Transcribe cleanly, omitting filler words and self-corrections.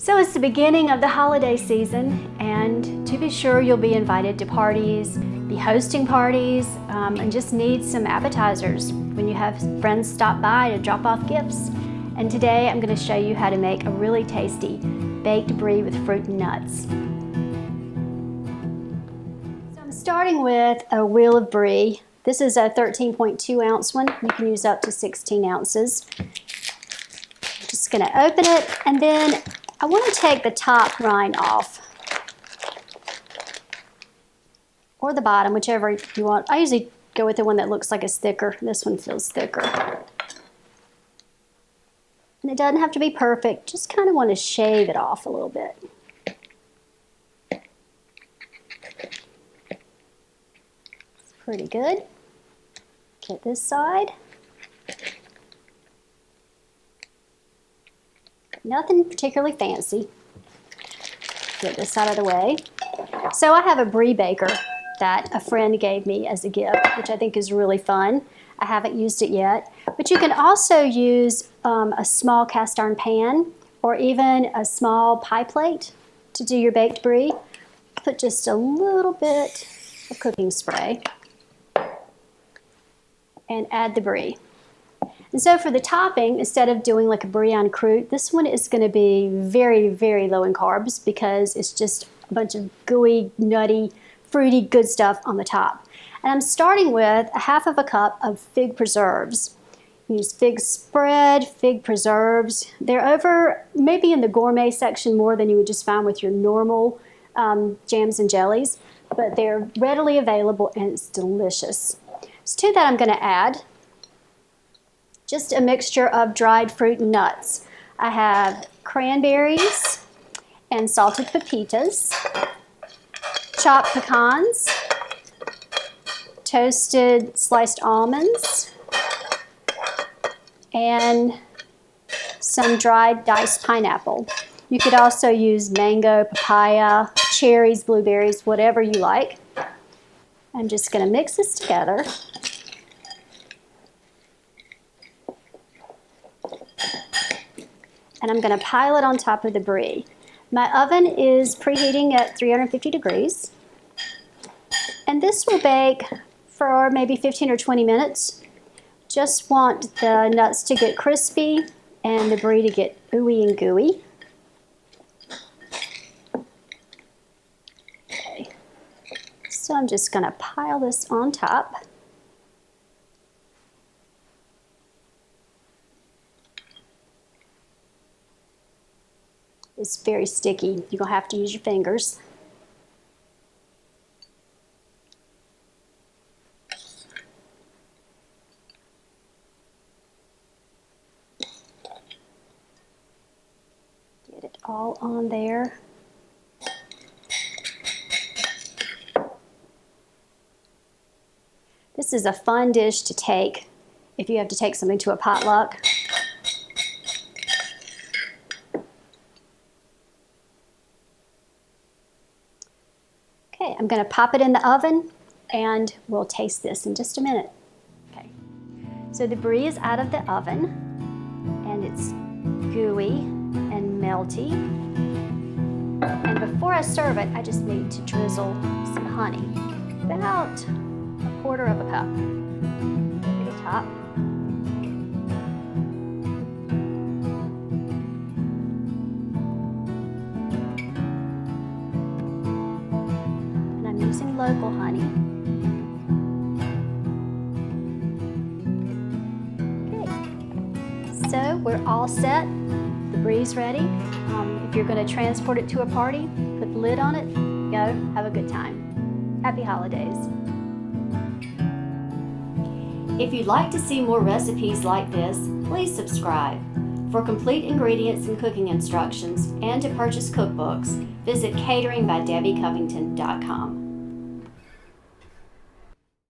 So it's the beginning of the holiday season, and to be sure you'll be invited to parties, be hosting parties, and just need some appetizers when you have friends stop by to drop off gifts. And today I'm going to show you how to make a really tasty baked brie with fruit and nuts. So I'm starting with a wheel of brie. This is a 13.2 ounce one. You can use up to 16 ounces. I'm just going to open it, and then I want to take the top rind off, or the bottom, whichever you want. I usually go with the one that looks like it's thicker. This one feels thicker. And it doesn't have to be perfect, just kind of want to shave it off a little bit. It's pretty good. Get this side. Nothing particularly fancy. Get this out of the way. So I have a brie baker that a friend gave me as a gift, which I think is really fun. I haven't used it yet. But you can also use a small cast iron pan or even a small pie plate to do your baked brie. Put just a little bit of cooking spray and add the brie. And so for the topping, instead of doing like a brie en croûte, this one is going to be very, very low in carbs because it's just a bunch of gooey, nutty, fruity, good stuff on the top. And I'm starting with a half of a cup of fig preserves. Use fig spread, fig preserves. They're over maybe in the gourmet section more than you would just find with your normal jams and jellies, but they're readily available and it's delicious. So to that I'm going to add just a mixture of dried fruit and nuts. I have cranberries and salted pepitas, chopped pecans, toasted sliced almonds, and some dried diced pineapple. You could also use mango, papaya, cherries, blueberries, whatever you like. I'm just going to mix this together. And I'm going to pile it on top of the brie. My oven is preheating at 350 degrees. And this will bake for maybe 15 or 20 minutes. Just want the nuts to get crispy and the brie to get ooey and gooey. Okay. So I'm just going to pile this on top. It's very sticky. You're going to have to use your fingers. Get it all on there. This is a fun dish to take if you have to take something to a potluck. Okay, I'm going to pop it in the oven and we'll taste this in just a minute. Okay, so the brie is out of the oven and it's gooey and melty. And before I serve it, I just need to drizzle some honey, about a quarter of a cup to the top. Using local honey. Okay, so we're all set. The brie's ready. If you're going to transport it to a party, put the lid on it, go, have a good time. Happy holidays. If you'd like to see more recipes like this, please subscribe. For complete ingredients and cooking instructions and to purchase cookbooks, visit cateringbydebbycovington.com.